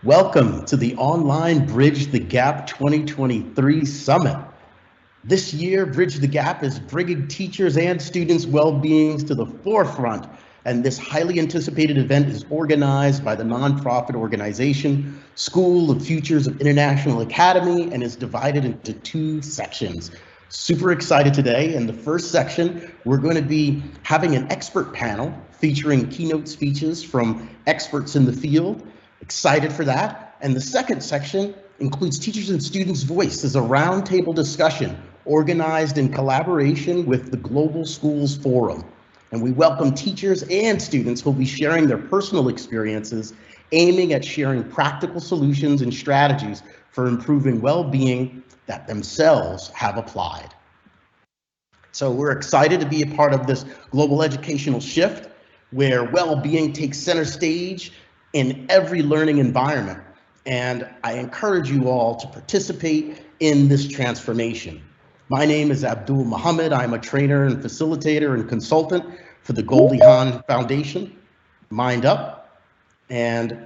Welcome to the online Bridge the Gap 2023 Summit. This year, Bridge the Gap is bringing teachers and students' well-beings to the forefront, and this highly anticipated event is organized by the nonprofit organization School of Futures of International Academy and is divided into two sections. Super excited today. In the first section, we're going to be having an expert panel featuring keynote speeches from experts in the field. Excited for that. And the second section includes teachers and students' voice as a roundtable discussion organized in collaboration with the Global Schools Forum. And we welcome teachers and students who will be sharing their personal experiences, aiming at sharing practical solutions and strategies for improving well-being that themselves have applied. So we're excited to be a part of this global educational shift where well-being takes center stage in every learning environment. And I encourage you all to participate in this transformation. My name is Abdul Muhammad. I'm a trainer and facilitator and consultant for the Goldie Hawn Foundation, Mind Up. And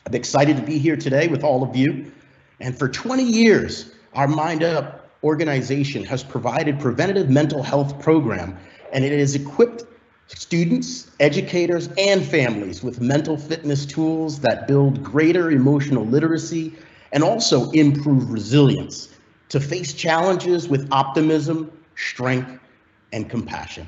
I'm excited to be here today with all of you. And for 20 years, our Mind Up organization has provided preventative mental health program, and it has equipped students, educators, and families with mental fitness tools that build greater emotional literacy and also improve resilience to face challenges with optimism, strength, and compassion.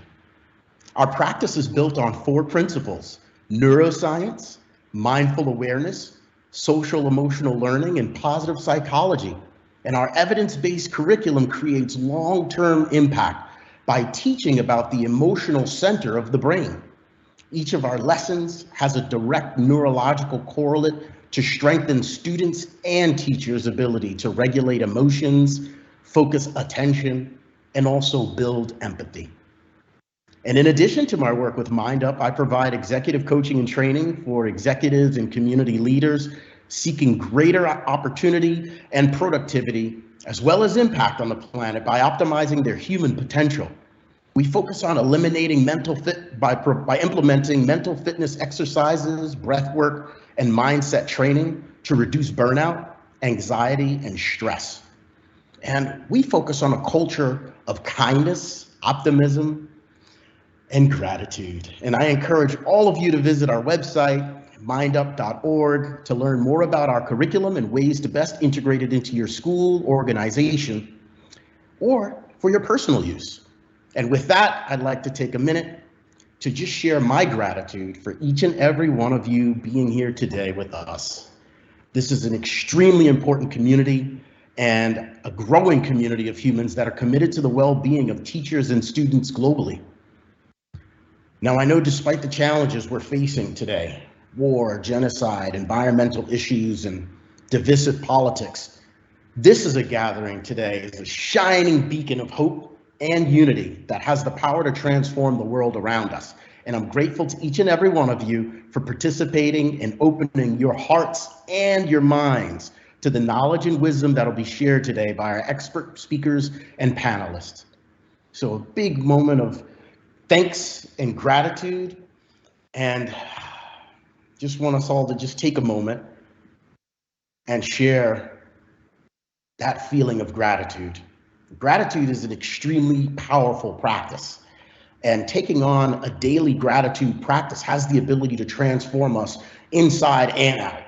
Our practice is built on four principles: neuroscience, mindful awareness, social emotional learning, and positive psychology. And our evidence-based curriculum creates long-term impact by teaching about the emotional center of the brain. Each of our lessons has a direct neurological correlate to strengthen students' and teachers' ability to regulate emotions, focus attention, and also build empathy. And in addition to my work with Mind Up, I provide executive coaching and training for executives and community leaders seeking greater opportunity and productivity, as well as impact on the planet by optimizing their human potential. We focus on eliminating mental fit by implementing mental fitness exercises, breath work, and mindset training to reduce burnout, anxiety, and stress. And we focus on a culture of kindness, optimism, and gratitude. And I encourage all of you to visit our website, mindup.org, to learn more about our curriculum and ways to best integrate it into your school, organization, or for your personal use. And with that, I'd like to take a minute to just share my gratitude for each and every one of you being here today with us. This is an extremely important community and a growing community of humans that are committed to the well-being of teachers and students globally. Now, I know despite the challenges we're facing today, war, genocide, environmental issues, and divisive politics, this is a gathering today as a shining beacon of hope and unity that has the power to transform the world around us. And I'm grateful to each and every one of you for participating and opening your hearts and your minds to the knowledge and wisdom that will be shared today by our expert speakers and panelists. So a big moment of thanks and gratitude, and just want us all to just take a moment and share that feeling of gratitude. Gratitude is an extremely powerful practice, and taking on a daily gratitude practice has the ability to transform us inside and out.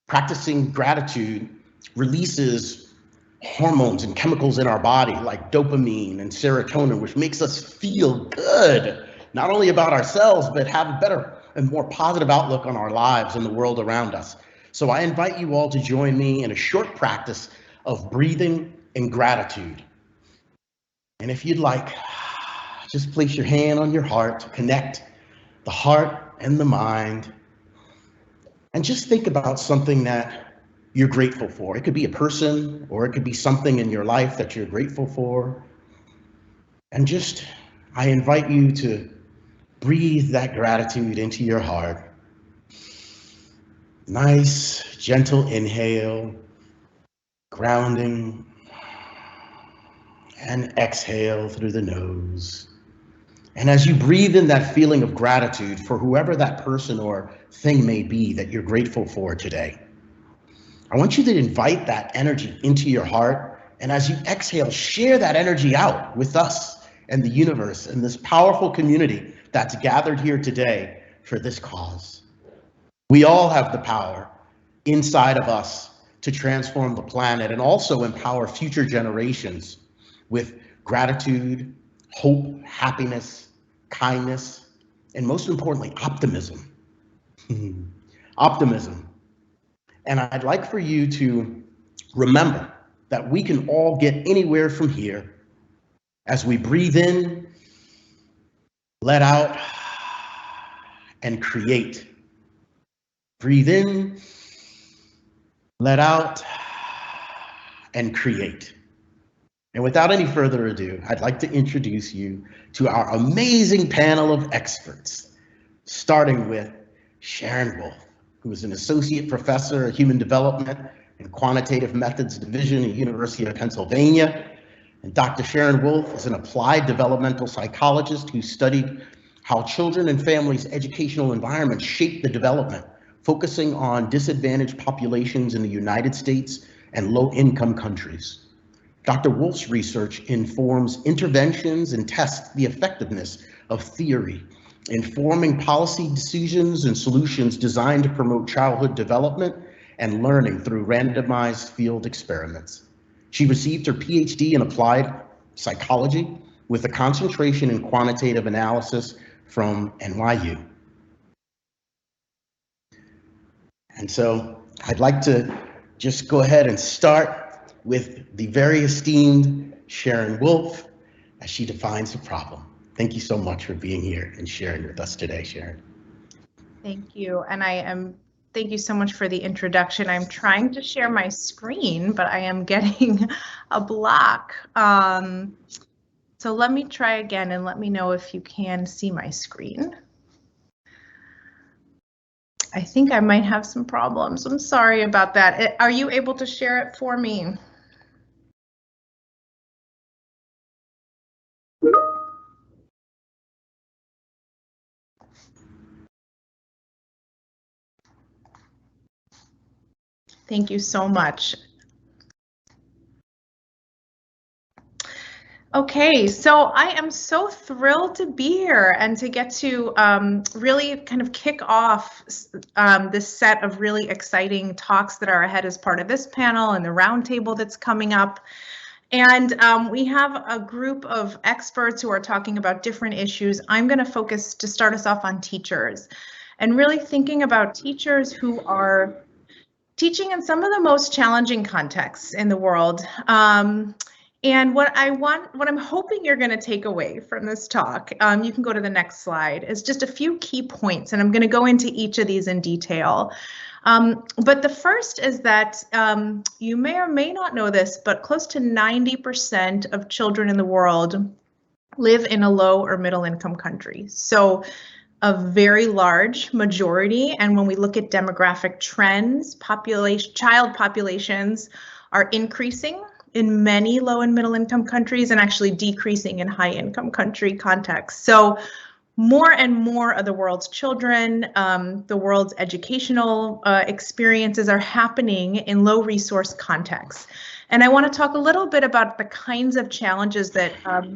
Practicing gratitude releases hormones and chemicals in our body like dopamine and serotonin, which makes us feel good, not only about ourselves, but have a better and more positive outlook on our lives and the world around us. So I invite you all to join me in a short practice of breathing and gratitude. And if you'd like, just place your hand on your heart to connect the heart and the mind, and just think about something that you're grateful for. It could be a person, or it could be something in your life that you're grateful for. And just, I invite you to breathe that gratitude into your heart. Nice, gentle inhale, grounding, and exhale through the nose. And as you breathe in that feeling of gratitude for whoever that person or thing may be that you're grateful for today, I want you to invite that energy into your heart. And as you exhale, share that energy out with us and the universe and this powerful community that's gathered here today for this cause. We all have the power inside of us to transform the planet and also empower future generations with gratitude, hope, happiness, kindness, and most importantly, optimism. Optimism. And I'd like for you to remember that we can all get anywhere from here as we breathe in, let out, and create. Breathe in, let out, and create. And without any further ado, I'd like to introduce you to our amazing panel of experts, starting with Sharon Wolf, who is an associate professor of human development and quantitative methods division at the University of Pennsylvania. And Dr. Sharon Wolf is an applied developmental psychologist who studied how children and families' educational environments shape the development, focusing on disadvantaged populations in the United States and low-income countries. Dr. Wolf's research informs interventions and tests the effectiveness of theory, informing policy decisions and solutions designed to promote childhood development and learning through randomized field experiments. She received her PhD in applied psychology with a concentration in quantitative analysis from NYU. And so I'd like to just go ahead and start with the very esteemed Sharon Wolf as she defines the problem. Thank you so much for being here and sharing with us today, Sharon. Thank you. And thank you so much for the introduction. I'm trying to share my screen, but I am getting a block. So let me try again and let me know if you can see my screen. I think I might have some problems. I'm sorry about that. Are you able to share it for me? Thank you so much. Okay, so I am so thrilled to be here and to get to really kind of kick off this set of really exciting talks that are ahead as part of this panel and the roundtable that's coming up. And we have a group of experts who are talking about different issues. I'm going to focus to start us off on teachers and really thinking about teachers who are teaching in some of the most challenging contexts in the world. And what I'm hoping you're going to take away from this talk, you can go to the next slide, is just a few key points, and I'm going to go into each of these in detail. But the first is that you may or may not know this, but close to 90% of children in the world live in a low or middle income country. So a very large majority, and when we look at demographic trends, child populations are increasing in many low and middle income countries and actually decreasing in high income country contexts. So more and more of the world's children, the world's educational experiences are happening in low resource contexts. And I want to talk a little bit about the kinds of challenges that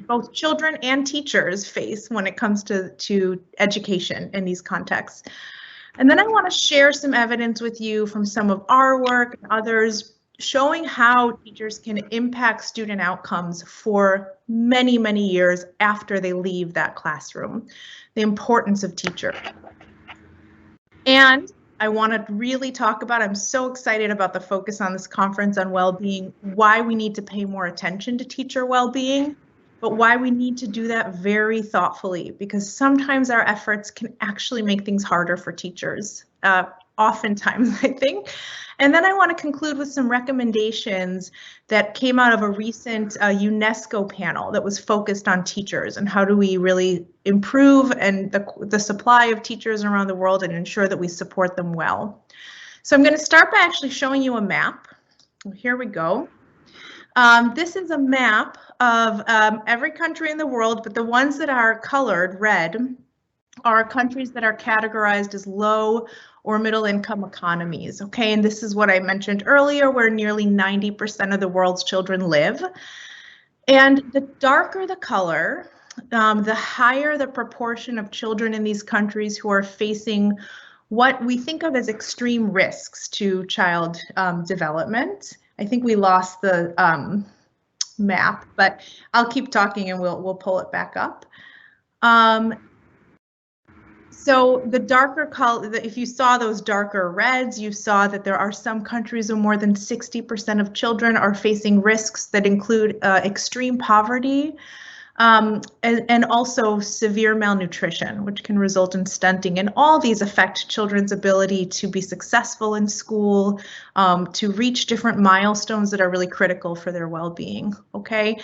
both children and teachers face when it comes to education in these contexts. And then I want to share some evidence with you from some of our work and others showing how teachers can impact student outcomes for many, many years after they leave that classroom, the importance of teachers. And I want to really talk about, I'm so excited about the focus on this conference on well-being, why we need to pay more attention to teacher well-being, but why we need to do that very thoughtfully, because sometimes our efforts can actually make things harder for teachers, oftentimes, I think. And then I want to conclude with some recommendations that came out of a recent UNESCO panel that was focused on teachers and how do we really improve and the supply of teachers around the world and ensure that we support them well. So I'm going to start by actually showing you a map. Here we go. This is a map of every country in the world, but the ones that are colored red are countries that are categorized as low or middle income economies. Okay, and this is what I mentioned earlier, where nearly 90% of the world's children live. And the darker the color, the higher the proportion of children in these countries who are facing what we think of as extreme risks to child development. I think we lost the map, but I'll keep talking and we'll pull it back up. So the darker color, if you saw those darker reds, you saw that there are some countries where more than 60% of children are facing risks that include extreme poverty, and also severe malnutrition, which can result in stunting. And all these affect children's ability to be successful in school, to reach different milestones that are really critical for their well-being. Okay,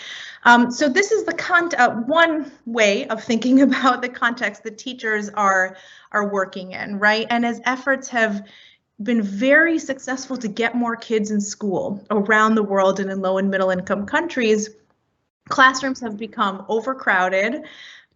so this is the one way of thinking about the context that teachers are working in, right? And as efforts have been very successful to get more kids in school around the world and in low and middle income countries, classrooms have become overcrowded.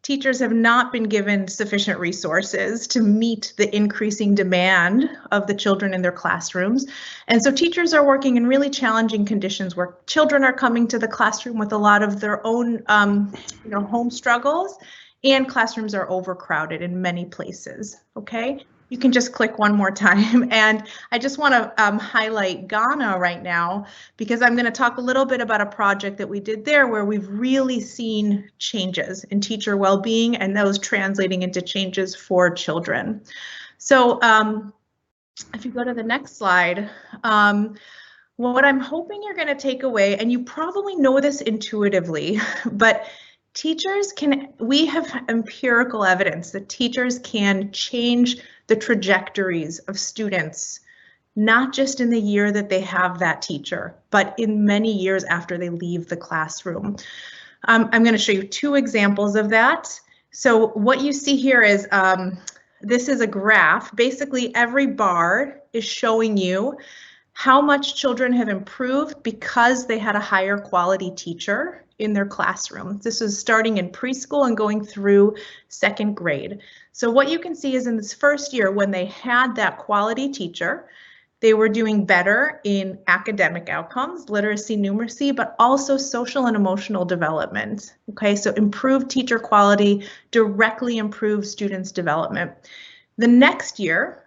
Teachers have not been given sufficient resources to meet the increasing demand of the children in their classrooms. And so teachers are working in really challenging conditions where children are coming to the classroom with a lot of their own home struggles, and classrooms are overcrowded in many places. Okay. You can just click one more time. And I just want to highlight Ghana right now, because I'm going to talk a little bit about a project that we did there where we've really seen changes in teacher well-being and those translating into changes for children. So if you go to the next slide, what I'm hoping you're going to take away, and you probably know this intuitively, but we have empirical evidence that teachers can change the trajectories of students, not just in the year that they have that teacher, but in many years after they leave the classroom. I'm going to show you two examples of that. So what you see here is, this is a graph. Basically, every bar is showing you how much children have improved because they had a higher quality teacher in their classroom. This is starting in preschool and going through second grade. So what you can see is in this first year, when they had that quality teacher, they were doing better in academic outcomes, literacy, numeracy, but also social and emotional development. Okay, so improved teacher quality directly improves students' development. The next year,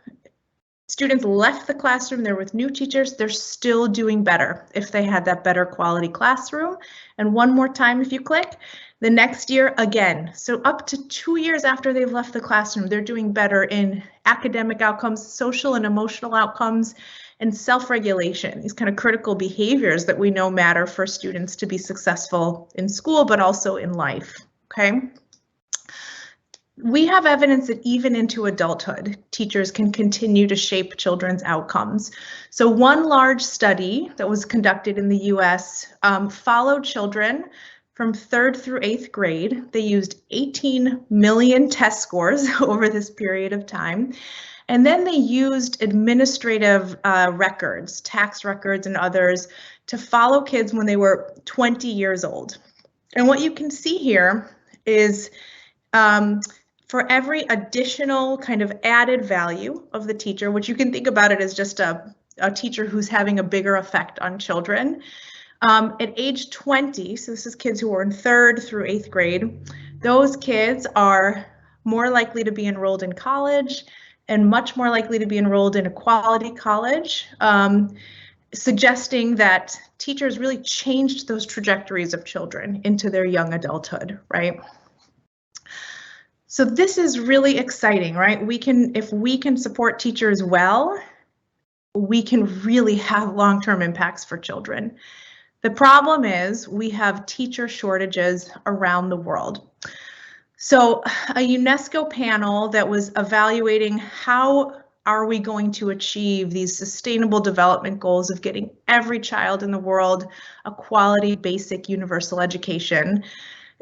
students left the classroom, they're with new teachers, they're still doing better if they had that better quality classroom. And one more time, if you click, the next year again. So up to 2 years after they've left the classroom, they're doing better in academic outcomes, social and emotional outcomes, and self-regulation, these kind of critical behaviors that we know matter for students to be successful in school, but also in life, okay? We have evidence that even into adulthood, teachers can continue to shape children's outcomes. So one large study that was conducted in the US followed children from 3rd through 8th grade. They used 18 million test scores over this period of time. And then they used administrative records, tax records and others, to follow kids when they were 20 years old. And what you can see here is for every additional kind of added value of the teacher, which you can think about it as just a teacher who's having a bigger effect on children. At age 20, so this is kids who are in 3rd through 8th grade, those kids are more likely to be enrolled in college and much more likely to be enrolled in a quality college, suggesting that teachers really changed those trajectories of children into their young adulthood, right? So this is really exciting, right? If we can support teachers well, we can really have long-term impacts for children. The problem is we have teacher shortages around the world. So a UNESCO panel that was evaluating how are we going to achieve these sustainable development goals of getting every child in the world a quality, basic, universal education,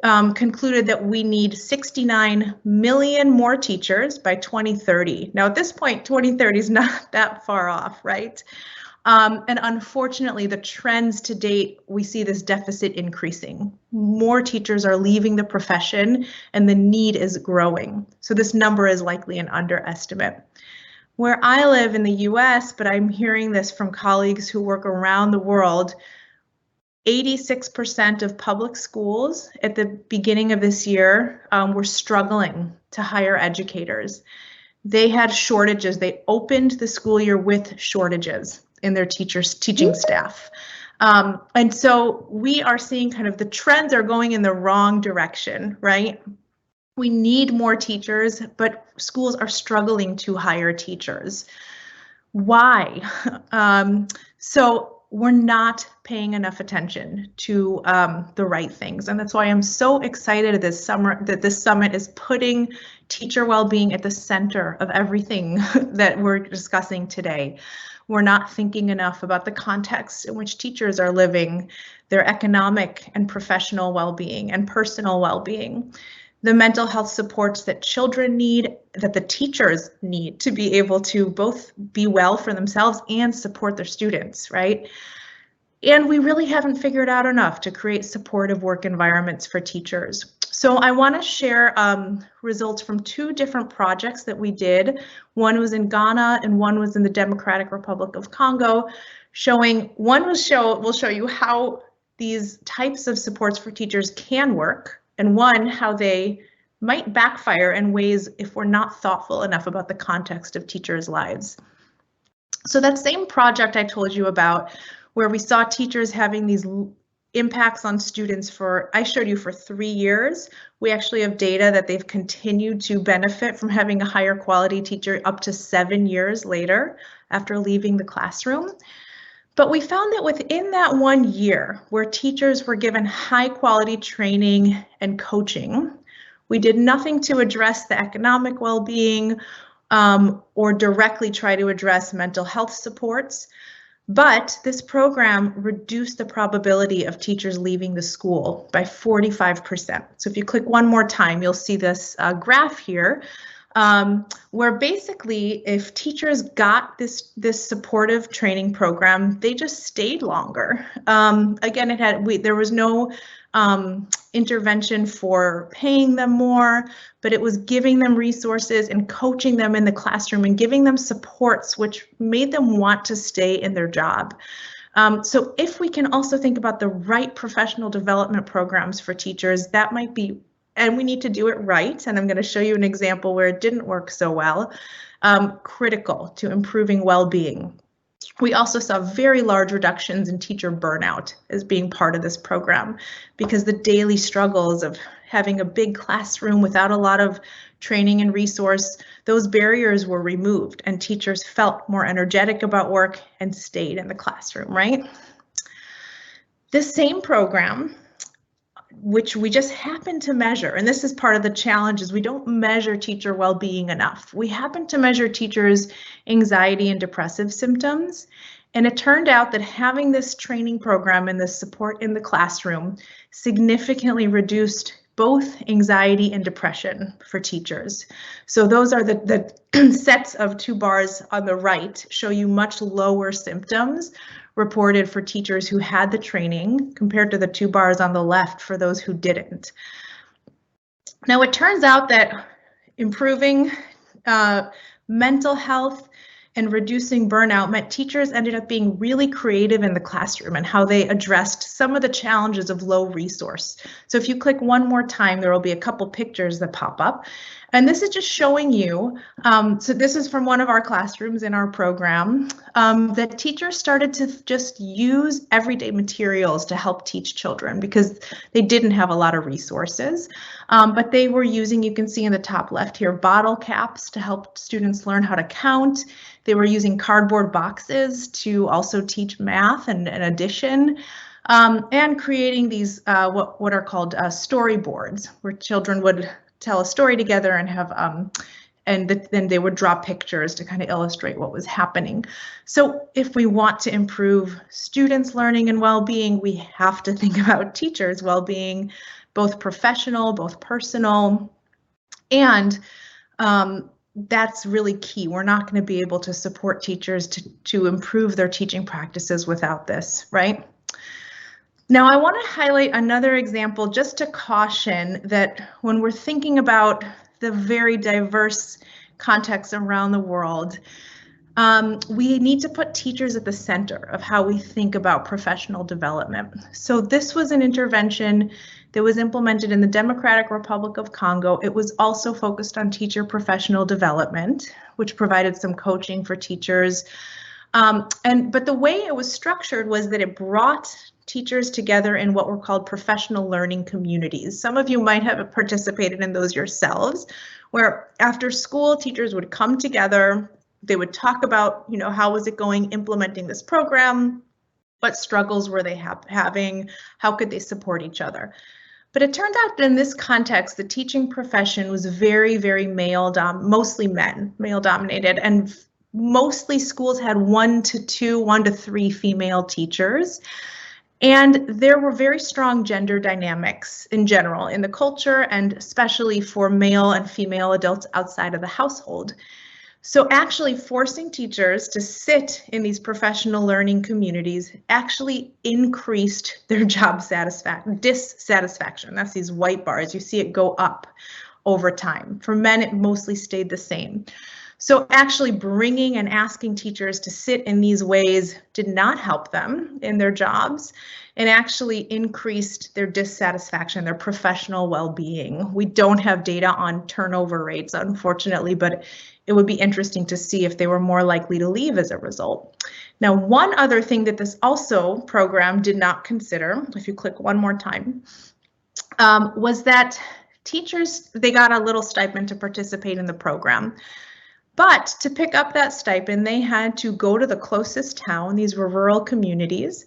concluded that we need 69 million more teachers by 2030. Now at this point, 2030 is not that far off, right? And unfortunately, the trends to date, we see this deficit increasing. More teachers are leaving the profession and the need is growing. So this number is likely an underestimate. Where I live in the US, but I'm hearing this from colleagues who work around the world, 86% of public schools at the beginning of this year were struggling to hire educators. They had shortages. They opened the school year with shortages in their teaching staff. And so we are seeing kind of the trends are going in the wrong direction, right? We need more teachers, but schools are struggling to hire teachers. Why? So we're not paying enough attention to the right things. And that's why I'm so excited this summer that this summit is putting teacher well-being at the center of everything that we're discussing today. We're not thinking enough about the context in which teachers are living, their economic and professional well-being and personal well-being, the mental health supports that children need, that the teachers need to be able to both be well for themselves and support their students, right? And we really haven't figured out enough to create supportive work environments for teachers. So I want to share results from two different projects that we did. One was in Ghana and one was in the Democratic Republic of Congo, showing, one will show you how these types of supports for teachers can work, and one, how they might backfire in ways if we're not thoughtful enough about the context of teachers' lives. So that same project I told you about, where we saw teachers having these impacts on students for, I showed you for 3 years, we actually have data that they've continued to benefit from having a higher quality teacher up to 7 years later after leaving the classroom. But we found that within that 1 year where teachers were given high quality training and coaching, we did nothing to address the economic well-being or directly try to address mental health supports. But this program reduced the probability of teachers leaving the school by 45%. So if you click one more time, you'll see this graph here. Where basically if teachers got this supportive training program, they just stayed longer. Again, there was no intervention for paying them more, but it was giving them resources and coaching them in the classroom and giving them supports which made them want to stay in their job. So if we can also think about the right professional development programs for teachers, that might be, and we need to do it right, and I'm going to show you an example where it didn't work so well, critical to improving well-being. We also saw very large reductions in teacher burnout as being part of this program, because the daily struggles of having a big classroom without a lot of training and resource, those barriers were removed and teachers felt more energetic about work and stayed in the classroom, right? This same program, which we just happen to measure, and this is part of the challenge, is we don't measure teacher well-being enough. We happen to measure teachers' anxiety and depressive symptoms, and it turned out that having this training program and this support in the classroom significantly reduced both anxiety and depression for teachers. So those are the sets of two bars on the right show you much lower symptoms reported for teachers who had the training compared to the two bars on the left for those who didn't. Now it turns out that improving mental health and reducing burnout meant teachers ended up being really creative in the classroom and how they addressed some of the challenges of low resource. So if you click one more time, there will be a couple pictures that pop up. And this is just showing you, so this is from one of our classrooms in our program, that teachers started to just use everyday materials to help teach children because they didn't have a lot of resources. But they were using, you can see in the top left here, bottle caps to help students learn how to count. They were using cardboard boxes to also teach math and addition. And creating these what are called storyboards, where children would tell a story together and have then they would draw pictures to kind of illustrate what was happening. So if we want to improve students' learning and well-being, we have to think about teachers' well-being, both professional, both personal, and that's really key. We're not going to be able to support teachers to improve their teaching practices without this, right? Now, I want to highlight another example just to caution that when we're thinking about the very diverse contexts around the world, we need to put teachers at the center of how we think about professional development. So this was an intervention that was implemented in the Democratic Republic of Congo. It was also focused on teacher professional development, which provided some coaching for teachers. But the way it was structured was that it brought teachers together in what were called professional learning communities. Some of you might have participated in those yourselves, where after school teachers would come together. They would talk about, how was it going implementing this program? What struggles were they having? How could they support each other? But it turned out that in this context, the teaching profession was very, very mostly male dominated, and mostly schools had 1 to 3 female teachers. And there were very strong gender dynamics in general in the culture, and especially for male and female adults outside of the household. So actually forcing teachers to sit in these professional learning communities actually increased their job dissatisfaction. That's these white bars. You see it go up over time. For men, it mostly stayed the same. So actually bringing and asking teachers to sit in these ways did not help them in their jobs and actually increased their dissatisfaction, their professional well-being. We don't have data on turnover rates, unfortunately, but it would be interesting to see if they were more likely to leave as a result. Now, one other thing that this also program did not consider, if you click one more time, was that teachers, they got a little stipend to participate in the program. But to pick up that stipend, they had to go to the closest town. These were rural communities.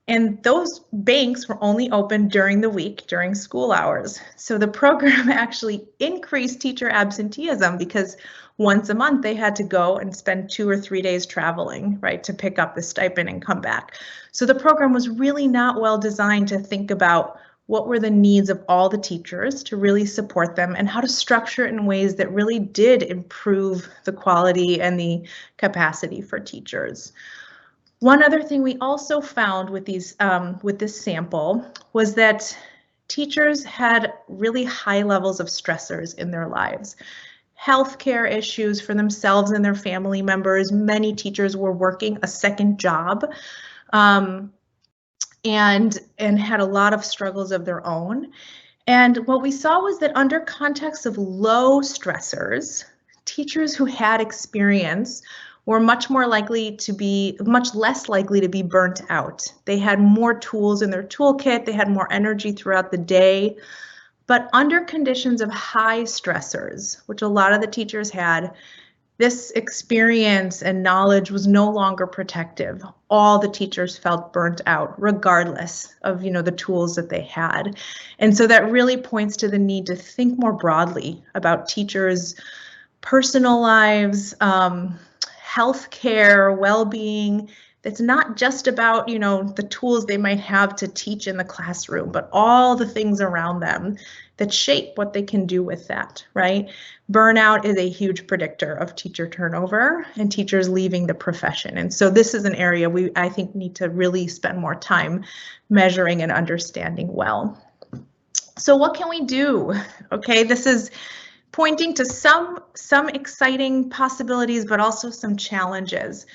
And those banks were only open during the week, during school hours. So the program actually increased teacher absenteeism because once a month they had to go and spend 2 or 3 days traveling, right, to pick up the stipend and come back. So the program was really not well designed to think about what were the needs of all the teachers to really support them and how to structure it in ways that really did improve the quality and the capacity for teachers. One other thing we also found with this sample was that teachers had really high levels of stressors in their lives. Healthcare issues for themselves and their family members. Many teachers were working a second job and had a lot of struggles of their own. And what we saw was that under contexts of low stressors, teachers who had experience were much less likely to be burnt out. They had more tools in their toolkit, they had more energy throughout the day. But under conditions of high stressors, which a lot of the teachers had, this experience and knowledge was no longer protective. All the teachers felt burnt out, regardless of the tools that they had. And so that really points to the need to think more broadly about teachers' personal lives, healthcare, well-being. That's not just about the tools they might have to teach in the classroom, but all the things around them that shape what they can do with that, right? Burnout is a huge predictor of teacher turnover and teachers leaving the profession. And so this is an area I think need to really spend more time measuring and understanding well. So what can we do? Okay, this is pointing to some exciting possibilities, but also some challenges.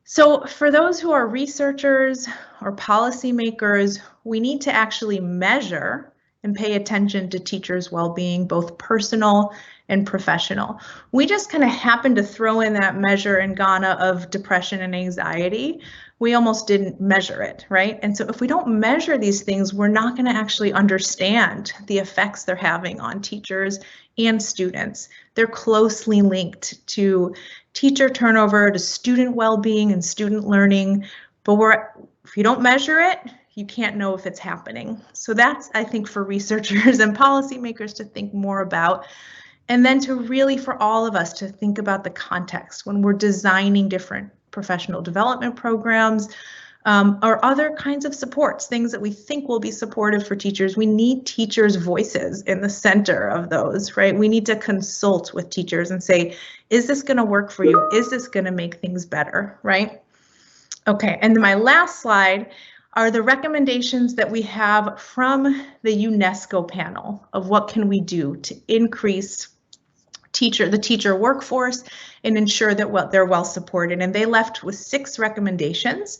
So for those who are researchers or policymakers, we need to actually measure and pay attention to teachers' well-being, both personal and professional. We just kind of happened to throw in that measure in Ghana of depression and anxiety. We almost didn't measure it, right? And so if we don't measure these things, we're not going to actually understand the effects they're having on teachers and students. They're closely linked to teacher turnover, to student well-being and student learning, but if you don't measure it, you can't know if it's happening. So that's, I think, for researchers and policymakers to think more about. And then to really, for all of us, to think about the context when we're designing different professional development programs, or other kinds of supports, things that we think will be supportive for teachers. We need teachers' voices in the center of those, right? We need to consult with teachers and say, is this going to work for you? Is this going to make things better, right? Okay, and my last slide are the recommendations that we have from the UNESCO panel of what can we do to increase the teacher workforce and ensure that they're well supported. And they left with 6 recommendations,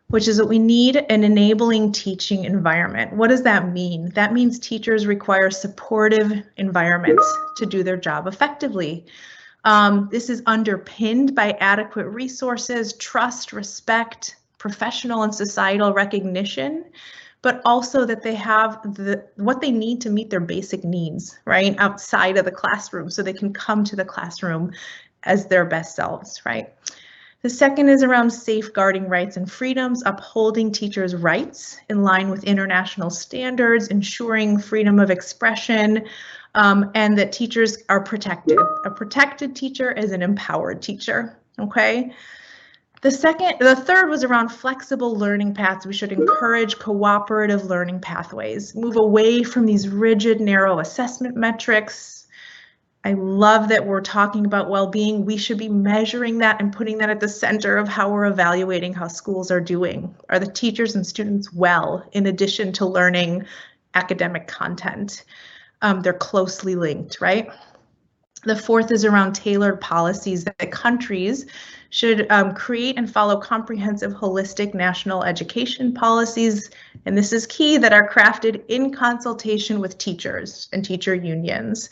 which is that we need an enabling teaching environment. What does that mean? That means teachers require supportive environments to do their job effectively. This is underpinned by adequate resources, trust, respect, professional and societal recognition, but also that they have what they need to meet their basic needs, right, outside of the classroom, so they can come to the classroom as their best selves, right? The second is around safeguarding rights and freedoms, upholding teachers' rights in line with international standards, ensuring freedom of expression, and that teachers are protected. A protected teacher is an empowered teacher, okay? The third was around flexible learning paths. We should encourage cooperative learning pathways, move away from these rigid, narrow assessment metrics. I love that we're talking about well-being. We should be measuring that and putting that at the center of how we're evaluating how schools are doing. Are the teachers and students well, in addition to learning academic content? They're closely linked, right? The fourth is around tailored policies that countries should create and follow comprehensive, holistic national education policies. And this is key, that are crafted in consultation with teachers and teacher unions.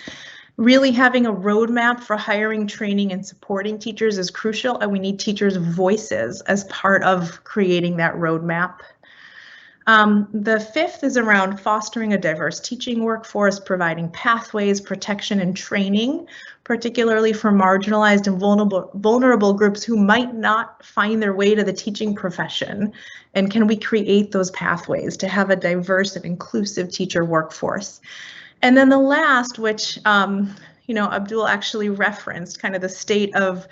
Really having a roadmap for hiring, training, and supporting teachers is crucial, and we need teachers' voices as part of creating that roadmap. The fifth is around fostering a diverse teaching workforce, providing pathways, protection, and training, particularly for marginalized and vulnerable groups who might not find their way to the teaching profession. And can we create those pathways to have a diverse and inclusive teacher workforce? And then the last, which Abdul actually referenced, kind of the state of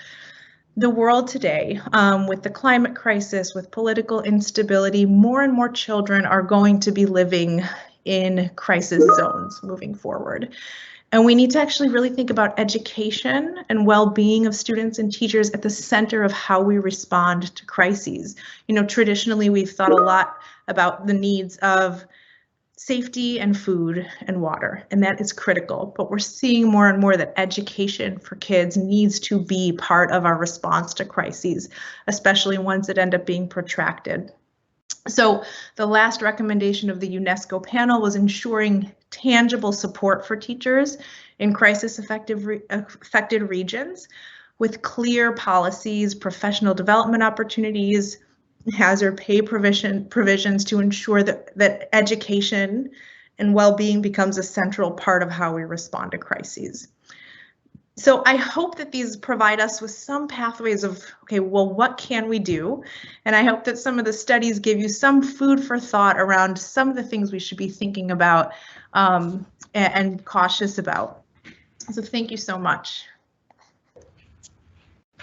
the world today, with the climate crisis, with political instability, more and more children are going to be living in crisis zones moving forward. And we need to actually really think about education and well-being of students and teachers at the center of how we respond to crises. Traditionally, we've thought a lot about the needs of safety and food and water, and that is critical, but we're seeing more and more that education for kids needs to be part of our response to crises, especially ones that end up being protracted. So the last recommendation of the UNESCO panel was ensuring tangible support for teachers in crisis-affected regions with clear policies, professional development opportunities, hazard pay provisions to ensure that education and well-being becomes a central part of how we respond to crises. So I hope that these provide us with some pathways of, okay, well, what can we do? And I hope that some of the studies give you some food for thought around some of the things we should be thinking about and cautious about. So thank you so much.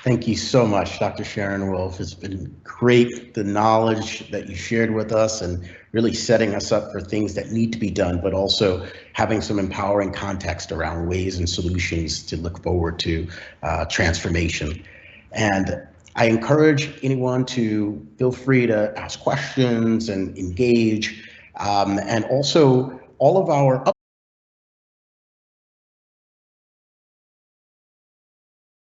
Thank you so much, Dr. Sharon Wolf. It's been great, the knowledge that you shared with us and really setting us up for things that need to be done, but also having some empowering context around ways and solutions to look forward to transformation. And I encourage anyone to feel free to ask questions and engage. And also all of our